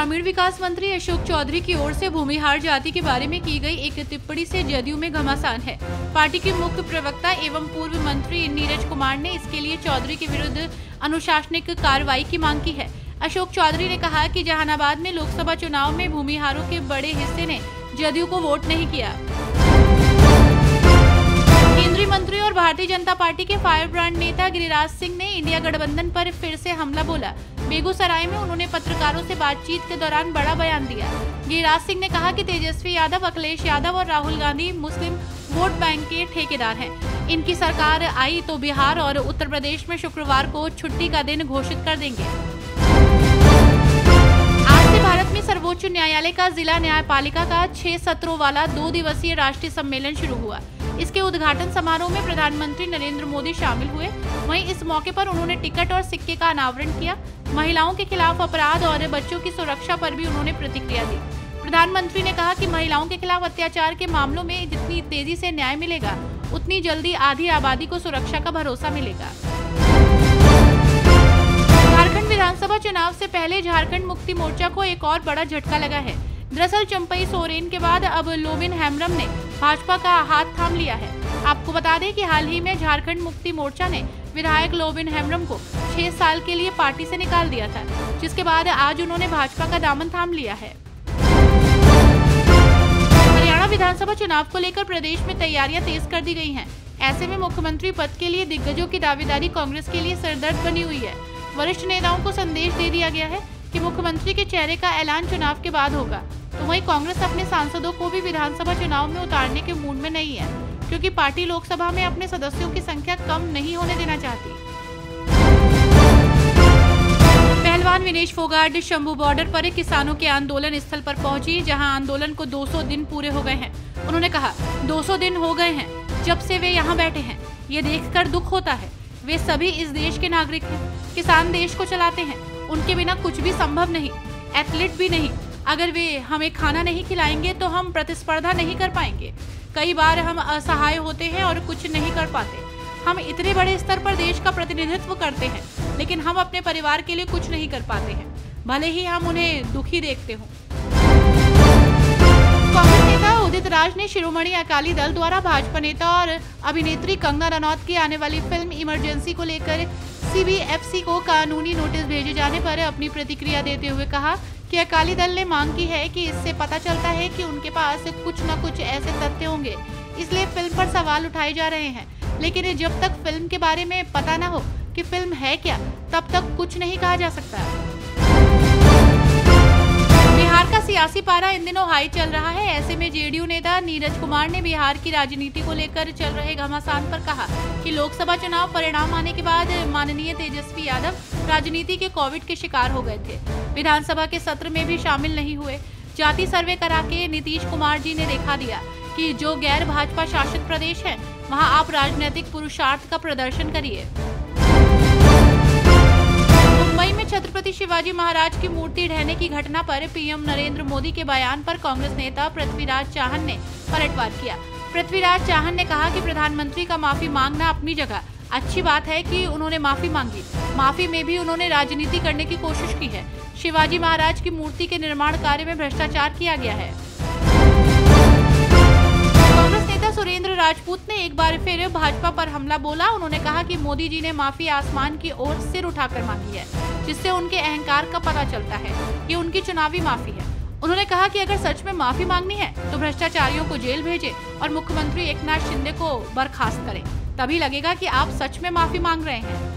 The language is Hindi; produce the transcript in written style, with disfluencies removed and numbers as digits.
ग्रामीण विकास मंत्री अशोक चौधरी की ओर से भूमिहार जाति के बारे में की गई एक टिप्पणी से जदयू में घमासान है। पार्टी के मुख्य प्रवक्ता एवं पूर्व मंत्री नीरज कुमार ने इसके लिए चौधरी के विरुद्ध अनुशासनिक कार्रवाई की मांग की है। अशोक चौधरी ने कहा कि जहानाबाद में लोकसभा चुनाव में भूमिहारों के बड़े हिस्से ने जदयू को वोट नहीं किया। केंद्रीय मंत्री और भारतीय जनता पार्टी के फायर ब्रांड नेता गिरिराज सिंह ने इंडिया गठबंधन पर फिर से हमला बोला। बेगूसराय में उन्होंने पत्रकारों से बातचीत के दौरान बड़ा बयान दिया। गिरिराज सिंह ने कहा कि तेजस्वी यादव, अखिलेश यादव और राहुल गांधी मुस्लिम वोट बैंक के ठेकेदार हैं। इनकी सरकार आई तो बिहार और उत्तर प्रदेश में शुक्रवार को छुट्टी का दिन घोषित कर देंगे। आज से भारत में सर्वोच्च न्यायालय का जिला न्यायपालिका का 6 सत्रों वाला 2 दिवसीय राष्ट्रीय सम्मेलन शुरू हुआ। इसके उद्घाटन समारोह में प्रधानमंत्री नरेंद्र मोदी शामिल हुए। वहीं इस मौके पर उन्होंने टिकट और सिक्के का अनावरण किया। महिलाओं के खिलाफ अपराध और बच्चों की सुरक्षा पर भी उन्होंने प्रतिक्रिया दी। प्रधानमंत्री ने कहा कि महिलाओं के खिलाफ अत्याचार के मामलों में जितनी तेजी से न्याय मिलेगा, उतनी जल्दी आधी आबादी को सुरक्षा का भरोसा मिलेगा। झारखंड विधानसभा चुनाव से पहले झारखंड मुक्ति मोर्चा को एक और बड़ा झटका लगा है। दरअसल चंपई सोरेन के बाद अब लोबिन हेम्ब्रम ने भाजपा का हाथ थाम लिया है। आपको बता दें कि हाल ही में झारखंड मुक्ति मोर्चा ने विधायक लोबिन हेम्ब्रम को 6 साल के लिए पार्टी से निकाल दिया था, जिसके बाद आज उन्होंने भाजपा का दामन थाम लिया है। हरियाणा विधानसभा चुनाव को लेकर प्रदेश में तैयारियां तेज कर दी गई हैं। ऐसे में मुख्यमंत्री पद के लिए दिग्गजों की दावेदारी कांग्रेस के लिए सिरदर्द बनी हुई है। वरिष्ठ नेताओं को संदेश दे दिया गया है कि मुख्यमंत्री के चेहरे का ऐलान चुनाव के बाद होगा। तो वहीं कांग्रेस अपने सांसदों को भी विधानसभा चुनाव में उतारने के मूड में नहीं है, क्योंकि पार्टी लोकसभा में अपने सदस्यों की संख्या कम नहीं होने देना चाहती। पहलवान विनेश फोगाट शंभू बॉर्डर पर किसानों के आंदोलन स्थल पर पहुंची, जहां आंदोलन को 200 दिन पूरे हो गए हैं। उन्होंने कहा, 200 दिन हो गए हैं जब से वे यहाँ बैठे हैं। ये देखकर दुख होता है। वे सभी इस देश के नागरिक हैं। किसान देश को चलाते हैं। उनके बिना कुछ भी संभव नहीं, एथलीट भी नहीं। अगर वे हमें खाना नहीं खिलाएंगे तो हम प्रतिस्पर्धा नहीं कर पाएंगे। कई बार हम असहाय होते हैं और कुछ नहीं कर पाते। हम इतने बड़े स्तर पर देश का प्रतिनिधित्व करते हैं, लेकिन हम अपने परिवार के लिए कुछ नहीं कर पाते हैं, भले ही हम उन्हें दुखी देखते हों। कांग्रेस नेता उदित राज ने शिरोमणि अकाली दल द्वारा भाजपा नेता और अभिनेत्री कंगना रनौत की आने वाली फिल्म इमरजेंसी को लेकर CBFC को कानूनी नोटिस भेजे जाने पर अपनी प्रतिक्रिया देते हुए कहा कि अकाली दल ने मांग की है कि इससे पता चलता है कि उनके पास कुछ न कुछ ऐसे तथ्य होंगे, इसलिए फिल्म पर सवाल उठाए जा रहे हैं। लेकिन जब तक फिल्म के बारे में पता न हो कि फिल्म है क्या, तब तक कुछ नहीं कहा जा सकता। बिहार का सियासी पारा इन दिनों हाई चल रहा है। ऐसे में जेडीयू नेता नीरज कुमार ने बिहार की राजनीति को लेकर चल रहे घमासान पर कहा कि लोकसभा चुनाव परिणाम आने के बाद माननीय तेजस्वी यादव राजनीति के कोविड के शिकार हो गए थे। विधानसभा के सत्र में भी शामिल नहीं हुए। जाति सर्वे करा के नीतीश कुमार जी ने दिखा दिया कि जो गैर भाजपा शासित प्रदेश है, वहां आप राजनीतिक पुरुषार्थ का प्रदर्शन करिए। मुंबई में छत्रपति शिवाजी महाराज की मूर्ति ढहने की घटना पर पीएम नरेंद्र मोदी के बयान पर कांग्रेस नेता पृथ्वीराज चव्हाण ने पलटवार किया। पृथ्वीराज चव्हाण ने कहा कि प्रधानमंत्री का माफी मांगना अपनी जगह, अच्छी बात है कि उन्होंने माफी मांगी। माफी में भी उन्होंने राजनीति करने की कोशिश की है। शिवाजी महाराज की मूर्ति के निर्माण कार्य में भ्रष्टाचार किया गया है। कांग्रेस नेता सुरेंद्र राजपूत ने एक बार फिर भाजपा पर हमला बोला। उन्होंने कहा कि मोदी जी ने माफी आसमान की ओर सिर उठाकर मांगी है, जिससे उनके अहंकार का पता चलता है। ये उनकी चुनावी माफी है। उन्होंने कहा कि अगर सच में माफी मांगनी है तो भ्रष्टाचारियों को जेल भेजें और मुख्यमंत्री एकनाथ शिंदे को बर्खास्त करें, तभी लगेगा कि आप सच में माफी मांग रहे हैं।